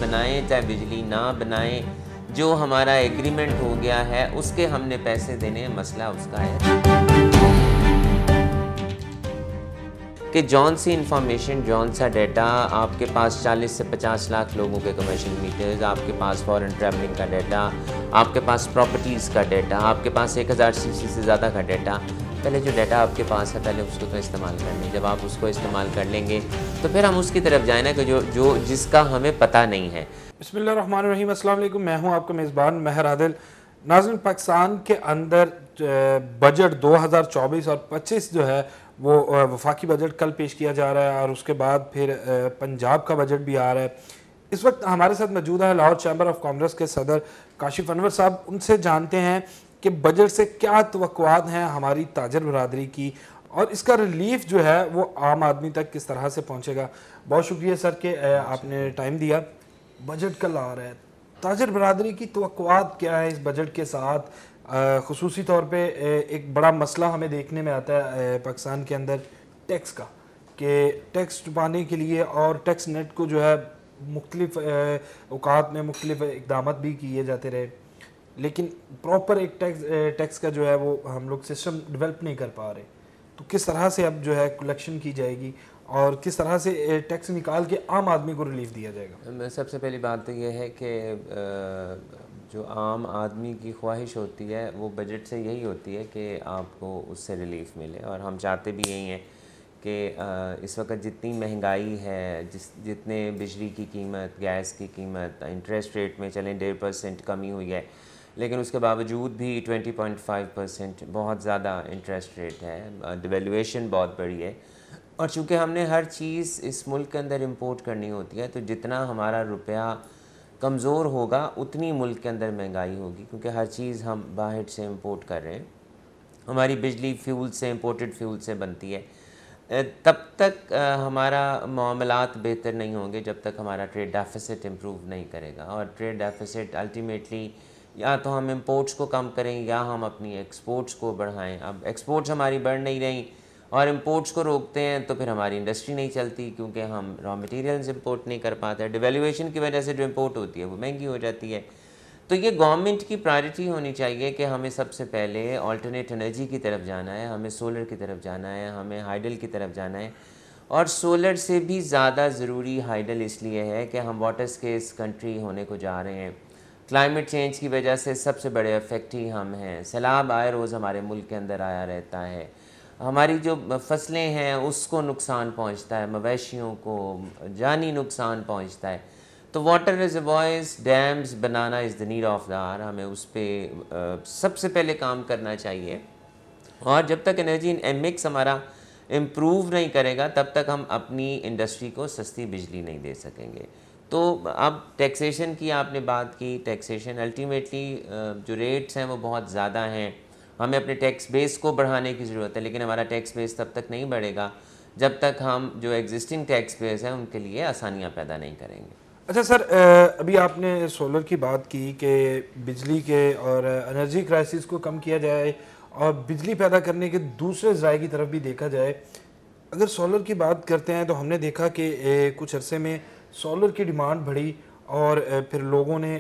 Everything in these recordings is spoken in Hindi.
बनाएं चाहे बिजली ना बनाएं, जो हमारा एग्रीमेंट हो गया है उसके हमने पैसे देने, मसला उसका है कि जौन सी इंफॉर्मेशन, जौन सा डाटा आपके पास 40 से 50 लाख लोगों के कमर्शियल मीटर्स, आपके पास फॉरेन ट्रैवलिंग का डाटा, आपके पास प्रॉपर्टीज़ का डाटा, आपके पास 1000 सीसी से ज़्यादा का डाटा। पहले जो डाटा आपके पास है पहले उसको तो इस्तेमाल कर लें। जब आप उसको इस्तेमाल कर लेंगे तो फिर हम उसकी तरफ जाए ना कि जो जिसका हमें पता नहीं है। बिस्मिल्लाहिर्रहमानिर्रहीम, अस्सलाम वालेकुम। मैं हूँ आपका मेज़बान महर आदिल। नाज़रीन, पाकिस्तान के अंदर बजट 2024 और 25 जो है वो वफाकी बजट कल पेश किया जा रहा है और उसके बाद फिर पंजाब का बजट भी आ रहा है। इस वक्त हमारे साथ मौजूद है लाहौर चैम्बर ऑफ कॉमर्स के सदर काशिफ अनवर साहब। उनसे जानते हैं कि बजट से क्या तवक्कुआत हैं हमारी ताजर बरादरी की और इसका रिलीफ जो है वो आम आदमी तक किस तरह से पहुँचेगा। बहुत शुक्रिया सर कि आपने टाइम दिया। बजट कल आ रहा है, ताजर बरादरी की तवक्कुआत क्या है इस बजट के साथ? खुसूसी तौर पे एक बड़ा मसला हमें देखने में आता है पाकिस्तान के अंदर टैक्स का, कि टैक्स छुपाने के लिए और टैक्स नेट को जो है मुख्तलिफ औकात में मुख्तलिफ इकदाम भी किए जाते रहे, लेकिन प्रॉपर एक टैक्स का जो है वो हम लोग सिस्टम डेवलप नहीं कर पा रहे। तो किस तरह से अब जो है कलेक्शन की जाएगी और किस तरह से टैक्स निकाल के आम आदमी को रिलीफ दिया जाएगा? सबसे पहली बात तो ये है कि जो आम आदमी की ख्वाहिश होती है वो बजट से यही होती है कि आपको उससे रिलीफ मिले, और हम चाहते भी यही हैं कि इस वक्त जितनी महंगाई है, जितने बिजली की कीमत, गैस की कीमत, इंटरेस्ट रेट में चलें 1.5% कमी हुई है, लेकिन उसके बावजूद भी 20.5% बहुत ज़्यादा इंटरेस्ट रेट है। डिवेल्यूएशन बहुत बड़ी है, और चूँकि हमने हर चीज़ इस मुल्क के अंदर इंपोर्ट करनी होती है, तो जितना हमारा रुपया कमज़ोर होगा उतनी मुल्क के अंदर महंगाई होगी, क्योंकि हर चीज़ हम बाहर से इंपोर्ट कर रहे हैं। हमारी बिजली फ्यूल से, इंपोर्टेड फ्यूल से बनती है। तब तक हमारा मामलात बेहतर नहीं होंगे जब तक हमारा ट्रेड डेफिसिट इम्प्रूव नहीं करेगा, और ट्रेड डेफिसिट अल्टीमेटली या तो हम इंपोर्ट्स को कम करें या हम अपनी एक्सपोर्ट्स को बढ़ाएं। अब एक्सपोर्ट्स हमारी बढ़ नहीं रही और इंपोर्ट्स को रोकते हैं तो फिर हमारी इंडस्ट्री नहीं चलती, क्योंकि हम रॉ मटेरियल्स इंपोर्ट नहीं कर पाते। डिवेल्यूएशन की वजह से जो इंपोर्ट होती है वो महंगी हो जाती है। तो ये गवर्नमेंट की प्रायोरिटी होनी चाहिए कि हमें सबसे पहले ऑल्टरनेट एनर्जी की तरफ जाना है, हमें सोलर की तरफ जाना है, हमें हाइडल की तरफ जाना है। और सोलर से भी ज़्यादा ज़रूरी हाइडल इसलिए है कि हम वाटर स्केर्स कंट्री होने को जा रहे हैं। क्लाइमेट चेंज की वजह से सबसे बड़े अफेक्ट ही हम हैं। सैलाब आए रोज़ हमारे मुल्क के अंदर आया रहता है, हमारी जो फसलें हैं उसको नुकसान पहुंचता है, मवेशियों को जानी नुकसान पहुंचता है। तो वाटर रिजर्वॉयर्स, डैम्स बनाना is the need of the hour. हमें उस पर सबसे पहले काम करना चाहिए, और जब तक एनर्जी मिक्स हमारा इम्प्रूव नहीं करेगा तब तक हम अपनी इंडस्ट्री को सस्ती बिजली नहीं दे सकेंगे। तो अब टैक्सेशन की आपने बात की। टैक्सेशन अल्टीमेटली जो रेट्स हैं वो बहुत ज़्यादा हैं, हमें अपने टैक्स बेस को बढ़ाने की ज़रूरत है, लेकिन हमारा टैक्स बेस तब तक नहीं बढ़ेगा जब तक हम जो एग्जिस्टिंग टैक्स बेस हैं उनके लिए आसानियाँ पैदा नहीं करेंगे। अच्छा सर, अभी आपने सोलर की बात की कि बिजली के और एनर्जी क्राइसिस को कम किया जाए और बिजली पैदा करने के दूसरे ज़राए की तरफ भी देखा जाए। अगर सोलर की बात करते हैं तो हमने देखा कि कुछ अरसे में सोलर की डिमांड बढ़ी और फिर लोगों ने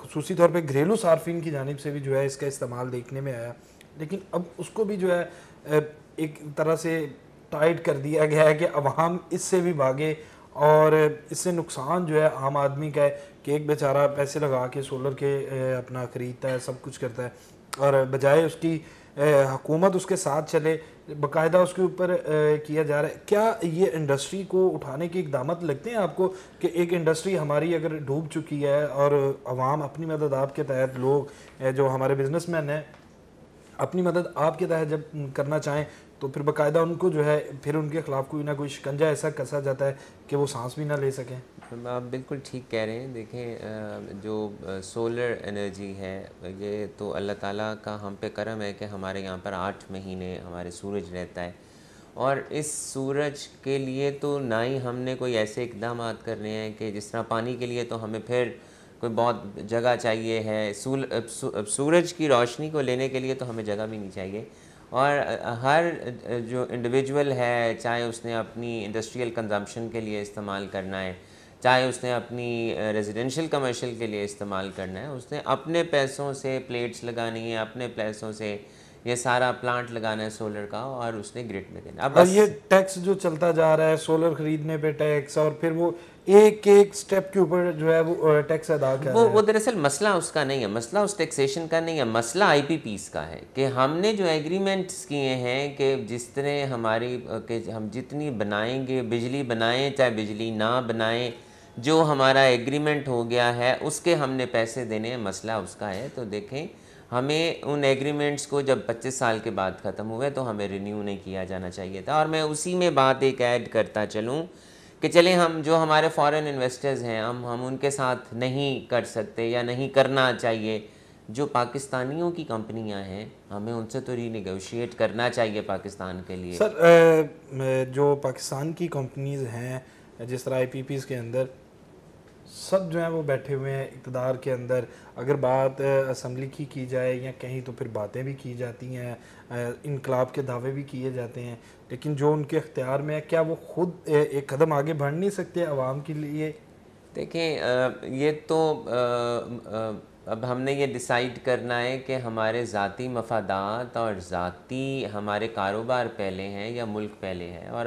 ख़ुसूसी तौर पे घरेलू सार्फिन की जानिब से भी जो है इसका इस्तेमाल देखने में आया, लेकिन अब उसको भी जो है एक तरह से टाइट कर दिया गया है कि अवाम इससे भी भागे, और इससे नुकसान जो है आम आदमी का है कि एक बेचारा पैसे लगा के सोलर के अपना ख़रीदता है, सब कुछ करता है, और बजाय उसकी हुकूमत उसके साथ चले, बाकायदा उसके ऊपर किया जा रहा है। क्या ये इंडस्ट्री को उठाने के इक़दाम लगते हैं आपको कि एक इंडस्ट्री हमारी अगर डूब चुकी है और अवाम अपनी मदद आपके तहत, लोग जो हमारे बिजनेसमैन हैं अपनी मदद आपके तहत जब करना चाहें तो फिर बाकायदा उनको जो है फिर उनके ख़िलाफ़ कोई ना कोई शिकंजा ऐसा कसा जाता है कि वो सांस भी ना ले सकें? आप बिल्कुल ठीक कह रहे हैं। देखें, जो सोलर एनर्जी है ये तो अल्लाह ताला का हम पे करम है कि हमारे यहाँ पर 8 महीने हमारे सूरज रहता है, और इस सूरज के लिए तो ना ही हमने कोई ऐसे इकदाम करने हैं कि जिस तरह पानी के लिए तो हमें फिर कोई बहुत जगह चाहिए है। सूरज की रोशनी को लेने के लिए तो हमें जगह भी नहीं चाहिए, और हर जो इंडिविजुअल है, चाहे उसने अपनी इंडस्ट्रियल कंजम्पशन के लिए इस्तेमाल करना है, चाहे उसने अपनी रेजिडेंशियल कमर्शियल के लिए इस्तेमाल करना है, उसने अपने पैसों से प्लेट्स लगानी है, अपने पैसों से ये सारा प्लांट लगाना है सोलर का, और उसने ग्रिड में देना। अब और बस ये टैक्स जो चलता जा रहा है, सोलर खरीदने पे टैक्स, और फिर वो एक एक स्टेप के ऊपर जो है वो टैक्स अदा कर रहा है। वो दरअसल मसला उसका नहीं है, मसला उस टैक्सेशन का नहीं है, मसला आईपीपीस का है कि हमने जो एग्रीमेंट्स किए हैं कि जिस तरह हमारी कि हम जितनी बनाएंगे बिजली बनाएं चाहे बिजली ना बनाएं, जो हमारा एग्रीमेंट हो गया है उसके हमने पैसे देने हैं, मसला उसका है। तो देखें, हमें उन एग्रीमेंट्स को जब 25 साल के बाद ख़त्म हुए तो हमें रिन्यू नहीं किया जाना चाहिए था। और मैं उसी में बात एक ऐड करता चलूँ कि चले हम जो हमारे फॉरेन इन्वेस्टर्स हैं हम उनके साथ नहीं कर सकते या नहीं करना चाहिए। जो पाकिस्तानियों की कंपनियां हैं हमें उनसे तो रीनेगोशिएट करना चाहिए पाकिस्तान के लिए। सर जो पाकिस्तान की कंपनीज हैं जिस तरह आईपीपीज के अंदर सब जो है वो बैठे हुए हैं इक़्तिदार के अंदर। अगर बात असम्बली की जाए या कहीं तो फिर बातें भी की जाती हैं, इनकलाब के दावे भी किए जाते हैं, लेकिन जो उनके इख्तियार में है क्या वो खुद एक कदम आगे बढ़ नहीं सकते आवाम के लिए? देखें, ये तो अब हमने ये डिसाइड करना है कि हमारे ज़ाती मफादात और ज़ाती हमारे कारोबार पहले हैं या मुल्क पहले है। और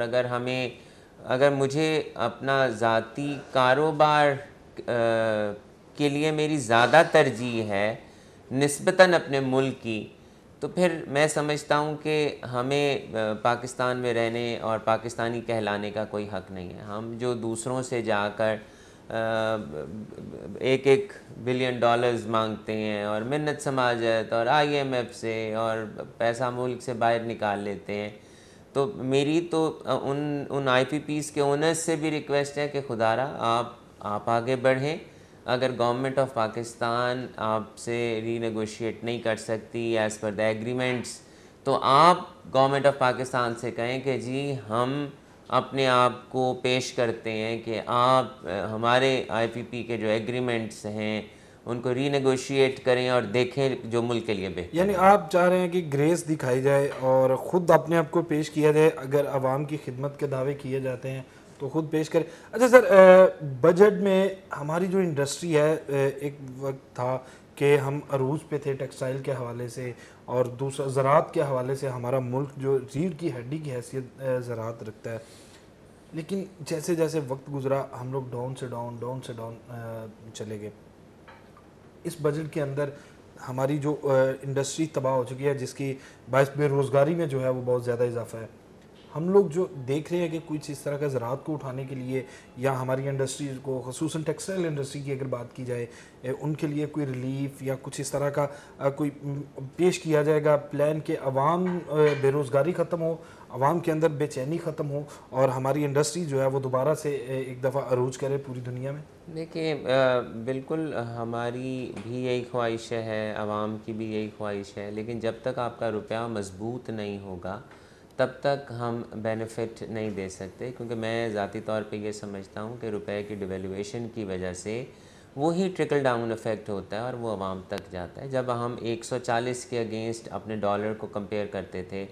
अगर मुझे अपना ज़ाती कारोबार के लिए मेरी ज़्यादा तरजीह है निस्बतन अपने मुल्क की, तो फिर मैं समझता हूँ कि हमें पाकिस्तान में रहने और पाकिस्तानी कहलाने का कोई हक़ नहीं है। हम जो दूसरों से जाकर $1 बिलियन मांगते हैं और मिन्नत समाजत और IMF से और पैसा मुल्क से बाहर निकाल लेते हैं, तो मेरी तो उन IPPs के ओनर्स से भी रिक्वेस्ट है कि खुदारा आप आगे बढ़ें। अगर गवर्नमेंट ऑफ पाकिस्तान आपसे रीनेगोशिएट नहीं कर सकती एज़ पर द एग्रीमेंट्स, तो आप गवर्नमेंट ऑफ पाकिस्तान से कहें कि जी हम अपने आप को पेश करते हैं कि आप हमारे IPP के जो एग्रीमेंट्स हैं उनको रीनेगोशिएट करें और देखें जो मुल्क के लिए बेहतर। यानी आप चाह रहे हैं कि ग्रेस दिखाई जाए और ख़ुद अपने आप को पेश किया जाए। अगर आवाम की खिदमत के दावे किए जाते हैं तो खुद पेश करें। अच्छा सर, बजट में हमारी जो इंडस्ट्री है, एक वक्त था कि हम अरूज पे थे टेक्सटाइल के हवाले से, और दूसरा ज़राअत के हवाले से हमारा मुल्क जो रीढ़ की हड्डी की हैसियत ज़राअत रखता है। लेकिन जैसे जैसे वक्त गुजरा हम लोग डाउन से डाउन चले गए। इस बजट के अंदर हमारी जो इंडस्ट्री तबाह हो चुकी है, जिसकी बायस बेरोज़गारी में जो है वो बहुत ज़्यादा इजाफा है। हम लोग जो देख रहे हैं कि कुछ इस तरह का ज़राअत को उठाने के लिए या हमारी इंडस्ट्री को, ख़ुसूसन टेक्सटाइल इंडस्ट्री की अगर बात की जाए, उनके लिए कोई रिलीफ या कुछ इस तरह का कोई पेश किया जाएगा प्लान कि अवाम बेरोज़गारी ख़त्म हो, अवाम के अंदर बेचैनी ख़त्म हो और हमारी इंडस्ट्री जो है वो दोबारा से एक दफ़ा अरूज करे पूरी दुनिया में? देखिए, बिल्कुल हमारी भी यही ख्वाहिश है, आवाम की भी यही ख्वाहिश है, लेकिन जब तक आपका रुपया मजबूत नहीं होगा तब तक हम बेनिफिट नहीं दे सकते। क्योंकि मैं ज़ाती तौर पे ये समझता हूँ कि रुपए की डिवेल्यूएशन की वजह से वही ट्रिकल डाउन इफ़ेक्ट होता है और वो आवाम तक जाता है। जब हम 140 के अगेंस्ट अपने डॉलर को कंपेयर करते थे,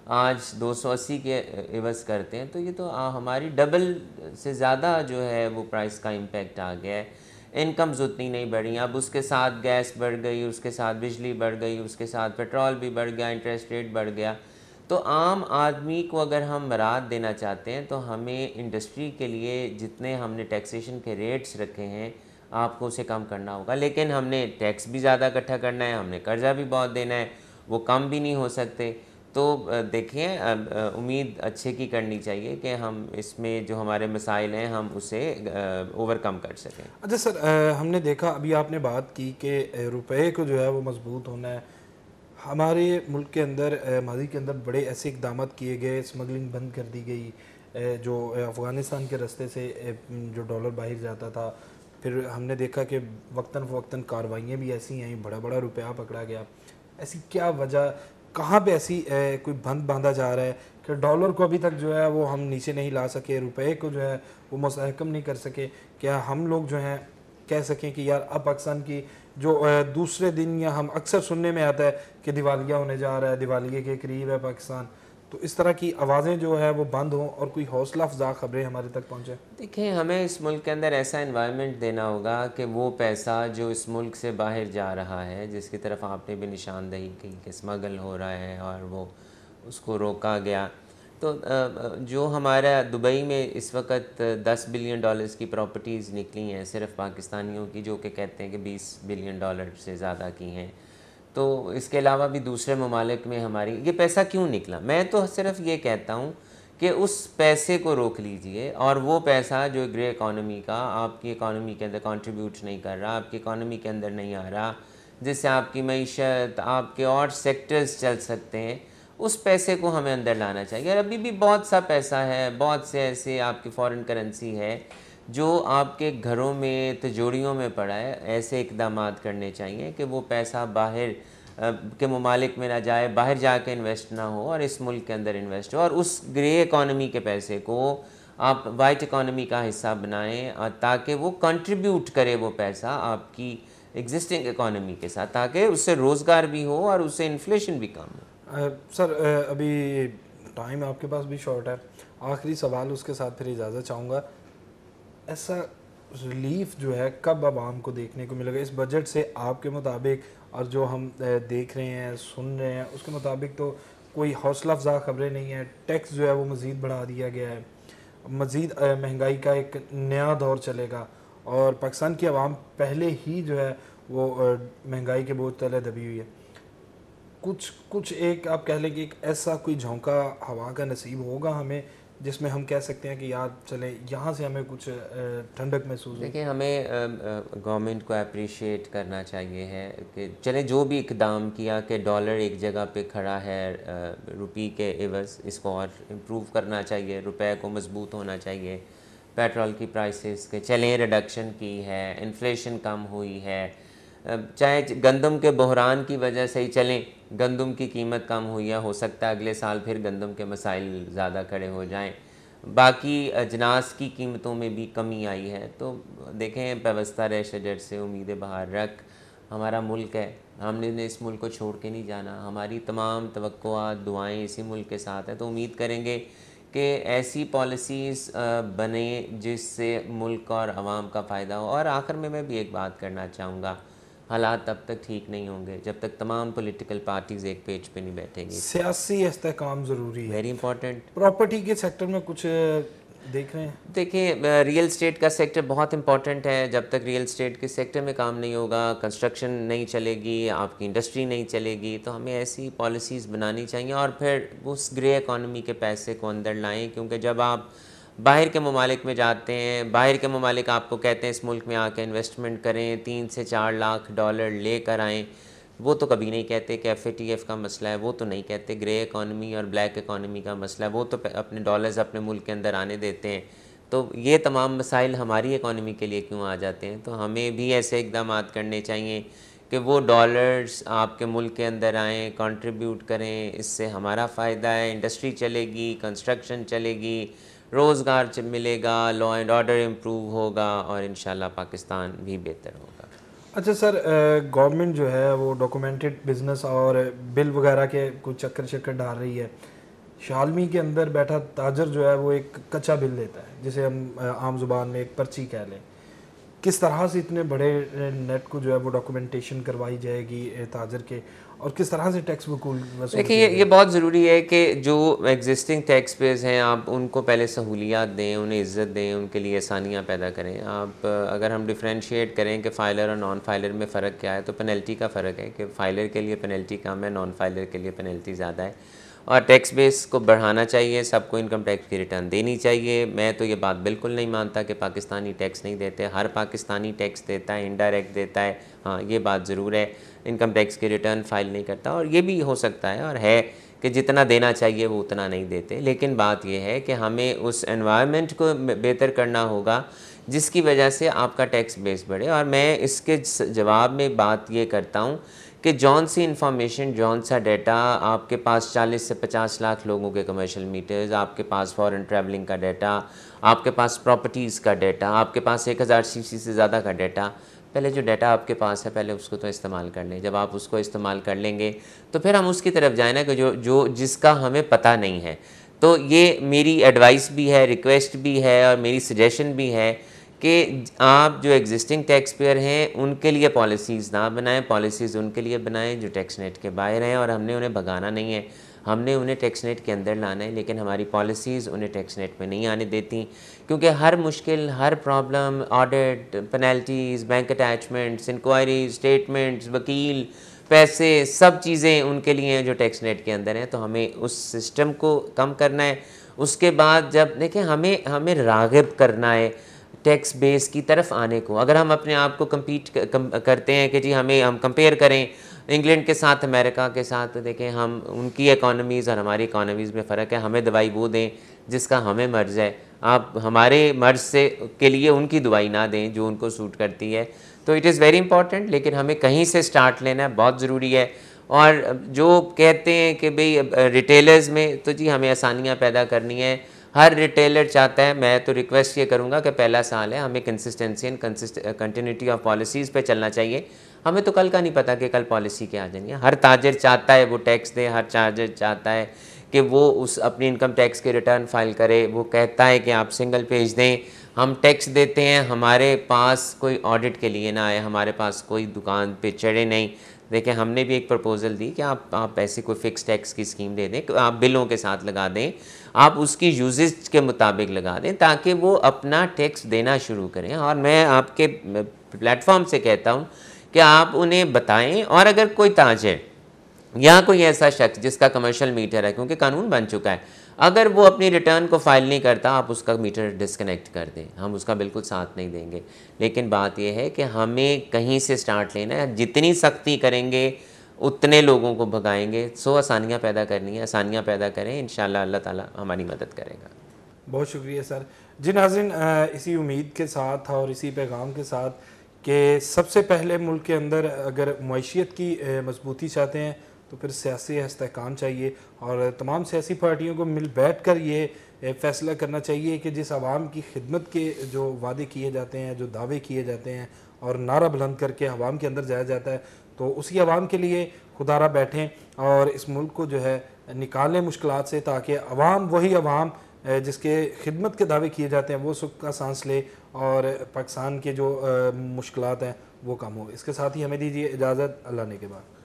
आज 280 के इवज़ करते हैं, तो ये तो हमारी डबल से ज़्यादा जो है वो प्राइस का इम्पेक्ट आ गया है। इनकम्स उतनी नहीं बढ़ी, अब उसके साथ गैस बढ़ गई, उसके साथ बिजली बढ़ गई, उसके साथ पेट्रोल भी बढ़ गया, इंटरेस्ट रेट बढ़ गया। तो आम आदमी को अगर हम राहत देना चाहते हैं तो हमें इंडस्ट्री के लिए जितने हमने टैक्सेशन के रेट्स रखे हैं आपको उसे कम करना होगा। लेकिन हमने टैक्स भी ज़्यादा इकट्ठा करना है, हमने कर्जा भी बहुत देना है, वो कम भी नहीं हो सकते। तो देखिए, उम्मीद अच्छे की करनी चाहिए कि हम इसमें जो हमारे मसाइल हैं हम उसे ओवरकम कर सकें। अच्छा सर, हमने देखा अभी आपने बात की कि रुपए को जो है वो मजबूत होना है। हमारे मुल्क के अंदर माजी के अंदर बड़े ऐसे इकदाम किए गए, स्मगलिंग बंद कर दी गई, जो अफ़गानिस्तान के रास्ते से जो डॉलर बाहर जाता था। फिर हमने देखा कि वक्तन फ़वक्तन कार्रवाइयाँ भी ऐसी आई, बड़ा बड़ा रुपया पकड़ा गया। ऐसी क्या वजह, कहाँ पे ऐसी कोई बंद बांधा जा रहा है कि डॉलर को अभी तक जो है वो हम नीचे नहीं ला सके, रुपए को जो है वो मुस्तहकम नहीं कर सके? क्या हम लोग जो हैं कह सकें कि यार अब पाकिस्तान की जो दूसरे दिन, या हम अक्सर सुनने में आता है कि दिवालिया होने जा रहा है, दिवालिये के करीब है पाकिस्तान, तो इस तरह की आवाज़ें जो है वो बंद हों और कोई हौसला अफजा खबरें हमारे तक पहुँचे? देखिए, हमें इस मुल्क के अंदर ऐसा एनवायरनमेंट देना होगा कि वो पैसा जो इस मुल्क से बाहर जा रहा है, जिसकी तरफ आपने भी निशानदही की कि स्मगल हो रहा है और वो उसको रोका गया, तो जो हमारा दुबई में इस वक्त $10 बिलियन की प्रॉपर्टीज़ निकली हैं सिर्फ पाकिस्तानियों की, जो कि कहते हैं कि $20 बिलियन से ज़्यादा की हैं। तो इसके अलावा भी दूसरे ममालिक में हमारी ये पैसा क्यों निकला? मैं तो सिर्फ ये कहता हूँ कि उस पैसे को रोक लीजिए और वो पैसा जो ग्रे इकॉनमी का आपकी इकॉनमी के अंदर कंट्रीब्यूट नहीं कर रहा, आपकी इकॉनमी के अंदर नहीं आ रहा, जिससे आपकी मईशत, आपके और सेक्टर्स चल सकते हैं, उस पैसे को हमें अंदर लाना चाहिए। और अभी भी बहुत सा पैसा है, बहुत से ऐसे आपकी फ़ॉरेन करेंसी है जो आपके घरों में, तिजोरियों में पड़ा है। ऐसे इक़दामात करने चाहिए कि वो पैसा बाहर के ममालिक में ना जाए, बाहर जाके इन्वेस्ट ना हो और इस मुल्क के अंदर इन्वेस्ट हो, और उस ग्रे इकॉनमी के पैसे को आप वाइट इकॉनमी का हिस्सा बनाएं ताकि वो कंट्रीब्यूट करे वो पैसा आपकी एग्जिस्टिंग इकॉनमी के साथ, ताकि उससे रोज़गार भी हो और उससे इन्फ्लेशन भी कम हो। सर अभी टाइम आपके पास भी शॉर्ट है, आखिरी सवाल उसके साथ फिर इजाज़त चाहूँगा। ऐसा रिलीफ जो है कब आवाम को देखने को मिलेगा इस बजट से आपके मुताबिक? और जो हम देख रहे हैं, सुन रहे हैं, उसके मुताबिक तो कोई हौसला अफजा खबरें नहीं है। टैक्स जो है वो मज़ीद बढ़ा दिया गया है, मज़ीद महंगाई का एक नया दौर चलेगा और पाकिस्तान की आवाम पहले ही जो है वो महंगाई के बोझ तले दबी हुई है। कुछ एक आप कह लें कि एक ऐसा कोई झोंका हवा का नसीब होगा हमें जिसमें हम कह सकते हैं कि यार चले यहाँ से हमें कुछ ठंडक महसूस हो? देखिए, हमें गवर्नमेंट को अप्रिशिएट करना चाहिए है कि चले जो भी इकदाम किया कि डॉलर एक जगह पे खड़ा है रुपये के एवज़, इसको और इम्प्रूव करना चाहिए, रुपए को मजबूत होना चाहिए। पेट्रोल की प्राइसेस के चलें रिडक्शन की है, इन्फ्लेशन कम हुई है, चाहे गंदम के बहरान की वजह से ही चलें, गंदम की कीमत कम हुई है, हो सकता है अगले साल फिर गंदम के मसाइल ज़्यादा खड़े हो जाएं, बाकी अजनास की कीमतों में भी कमी आई है। तो देखें, व्यवस्था रह शजर से उम्मीद बहार रख, हमारा मुल्क है, हमने इस मुल्क को छोड़ के नहीं जाना, हमारी तमाम तवक्कुआत दुआएं इसी मुल्क के साथ है। तो उम्मीद करेंगे कि ऐसी पॉलिसीज़ बने जिससे मुल्क और आवाम का फ़ायदा हो। और आखिर में मैं भी एक बात करना चाहूँगा, हालात तब तक ठीक नहीं होंगे जब तक तमाम पॉलिटिकल पार्टीज़ एक पेज पे नहीं बैठेंगी। सियासी इस्तेहकाम ज़रूरी है, वेरी इंपॉर्टेंट। प्रॉपर्टी के सेक्टर में कुछ देख रहे हैं? देखिए, रियल स्टेट का सेक्टर बहुत इंपॉर्टेंट है। जब तक रियल स्टेट के सेक्टर में काम नहीं होगा, कंस्ट्रक्शन नहीं चलेगी, आपकी इंडस्ट्री नहीं चलेगी, तो हमें ऐसी पॉलिसीज़ बनानी चाहिए और फिर उस ग्रे इकॉनमी के पैसे को अंदर लाएं। क्योंकि जब आप बाहर के ममालिक में जाते हैं, बाहर के ममालिक आपको कहते हैं इस मुल्क में आके इन्वेस्टमेंट करें, 3 से 4 लाख डॉलर लेकर आएँ, वो तो कभी नहीं कहते कि FATF का मसला है, वो तो नहीं कहते ग्रे इकॉनमी और ब्लैक इकॉनमी का मसला है, वो तो अपने डॉलर्स अपने मुल्क के अंदर आने देते हैं। तो ये तमाम मसाइल हमारी इकॉनमी के लिए क्यों आ जाते हैं? तो हमें भी ऐसे इक़दाम करने चाहिए कि वो डॉलर्स आपके मुल्क के अंदर आएँ, कंट्रीब्यूट करें, इससे हमारा फ़ायदा है, इंडस्ट्री चलेगी, कंस्ट्रक्शन चलेगी, रोज़गार मिलेगा, लॉ एंड ऑर्डर इम्प्रूव होगा और इंशाल्लाह पाकिस्तान भी बेहतर होगा। अच्छा सर, गवर्नमेंट जो है वो डॉक्यूमेंटेड बिजनेस और बिल वगैरह के कुछ चक्कर डाल रही है। शालमी के अंदर बैठा ताजर जो है वो एक कच्चा बिल देता है, जिसे हम आम जुबान में एक पर्ची कह लें। किस तरह से इतने बड़े नेट को जो है वो डॉक्यूमेंटेशन करवाई जाएगी ताजर के, और किस तरह से टैक्स वसूल? देखिए, ये बहुत ज़रूरी है कि जो एग्जिस्टिंग टैक्स पेयर्स हैं आप उनको पहले सहूलियात दें, उन्हें इज़्ज़त दें, उनके लिए आसानियाँ पैदा करें। आप अगर हम डिफ्रेंशिएट करें कि फ़ाइलर और नॉन फाइलर में फ़र्क क्या है, तो पेनल्टी का फ़र्क है कि फ़ाइलर के लिए पेनल्टी कम है, नॉन फाइलर के लिए पेनल्टी ज़्यादा है। और टैक्स बेस को बढ़ाना चाहिए, सबको इनकम टैक्स की रिटर्न देनी चाहिए। मैं तो ये बात बिल्कुल नहीं मानता कि पाकिस्तानी टैक्स नहीं देते, हर पाकिस्तानी टैक्स देता है, इनडायरेक्ट देता है। हाँ, ये बात ज़रूर है, इनकम टैक्स की रिटर्न फाइल नहीं करता, और ये भी हो सकता है और है कि जितना देना चाहिए वो उतना नहीं देते। लेकिन बात यह है कि हमें उस एनवायरनमेंट को बेहतर करना होगा जिसकी वजह से आपका टैक्स बेस बढ़े। और मैं इसके जवाब में बात ये करता हूँ कि जौन सी इंफॉर्मेशन, जौन सा डाटा आपके पास 40 से 50 लाख लोगों के कमर्शियल मीटर्स, आपके पास फॉरेन ट्रैवलिंग का डाटा, आपके पास प्रॉपर्टीज़ का डाटा, आपके पास 1000 सीसी से ज़्यादा का डाटा। पहले जो डाटा आपके पास है पहले उसको तो इस्तेमाल कर लें। जब आप उसको इस्तेमाल कर लेंगे तो फिर हम उसकी तरफ जाए ना कि जो जिसका हमें पता नहीं है। तो ये मेरी एडवाइस भी है, रिक्वेस्ट भी है और मेरी सजेशन भी है कि आप जो एग्जिस्टिंग टैक्स पेयर हैं उनके लिए पॉलिसीज़ ना बनाएं, पॉलिसीज़ उनके लिए बनाएं जो टैक्स नेट के बाहर हैं। और हमने उन्हें भगाना नहीं है, हमने उन्हें टैक्स नेट के अंदर लाना है, लेकिन हमारी पॉलिसीज़ उन्हें टैक्स नेट में नहीं आने देती, क्योंकि हर मुश्किल, हर problem, audit, penalties, bank attachments, inquiries, statements, वकील, पैसे, सब चीज़ें उनके लिए हैं जो टैक्स नेट के अंदर हैं। तो हमें उस सिस्टम को कम करना है। उसके बाद जब देखें हमें राग़िब करना है टैक्स बेस की तरफ आने को। अगर हम अपने आप को करते हैं कि जी हम कंपेयर करें इंग्लैंड के साथ, अमेरिका के साथ, तो देखें हम उनकी इकोनॉमीज़ और हमारी इकोनॉमीज़ में फ़र्क है। हमें दवाई वो दें जिसका हमें मर्ज़ है, आप हमारे मर्ज़ से के लिए उनकी दवाई ना दें जो उनको सूट करती है। तो इट इज़ वेरी इंपॉर्टेंट, लेकिन हमें कहीं से स्टार्ट लेना है, बहुत ज़रूरी है। और जो कहते हैं कि भाई रिटेलर्स में तो जी हमें आसानियाँ पैदा करनी है, हर रिटेलर चाहता है। मैं तो रिक्वेस्ट ये करूँगा कि पहला साल है, हमें consistency and continuity of policies पे चलना चाहिए। हमें तो कल का नहीं पता कि कल पॉलिसी क्या आ जानी है। हर ताजर चाहता है वो टैक्स दे, हर ताजर चाहता है कि वो उस अपनी इनकम टैक्स के रिटर्न फाइल करे, वो कहता है कि आप सिंगल पेज दें। हम टैक्स देते हैं, हमारे पास कोई ऑडिट के लिए ना आए, हमारे पास कोई दुकान पे चढ़े नहीं। देखिए हमने भी एक प्रपोज़ल दी कि आप ऐसी कोई फ़िक्स टैक्स की स्कीम दे दें, आप बिलों के साथ लगा दें, आप उसकी यूजेज के मुताबिक लगा दें ताकि वो अपना टैक्स देना शुरू करें। और मैं आपके प्लेटफॉर्म से कहता हूँ कि आप उन्हें बताएं। और अगर कोई ताजर या कोई ऐसा शख्स जिसका कमर्शियल मीटर है, क्योंकि कानून बन चुका है, अगर वो अपनी रिटर्न को फाइल नहीं करता, आप उसका मीटर डिस्कनेक्ट कर दें, हम उसका बिल्कुल साथ नहीं देंगे। लेकिन बात यह है कि हमें कहीं से स्टार्ट लेना है। जितनी सख्ती करेंगे उतने लोगों को भगाएंगे। सो आसानियाँ पैदा करनी है, आसानियाँ पैदा करें, इंशाल्लाह अल्लाह ताला हमारी मदद करेगा। बहुत शुक्रिया सर। जी नाज़रीन, इसी उम्मीद के साथ और इसी पैगाम के साथ कि सबसे पहले मुल्क के अंदर अगर मईशियत की मजबूती चाहते हैं तो फिर सियासी इस्तेहकाम चाहिए और तमाम सियासी पार्टियों को मिल बैठ कर ये फ़ैसला करना चाहिए कि जिस आवाम की खिदमत के जो वादे किए जाते हैं, जो दावे किए जाते हैं और नारा बुलंद करके आवाम के अंदर जाया जाता है, तो उसी आवाम के लिए खुदारा बैठें और इस मुल्क को जो है निकालें मुश्किलात से, ताकि आवाम, वही आवाम जिसके खिदमत के दावे किए जाते हैं, वो सुख का सांस ले और पाकिस्तान के जो मुश्किलात हैं वो कम हो। इसके साथ ही हमें दीजिए इजाज़त। अल्लाह ने के बाद।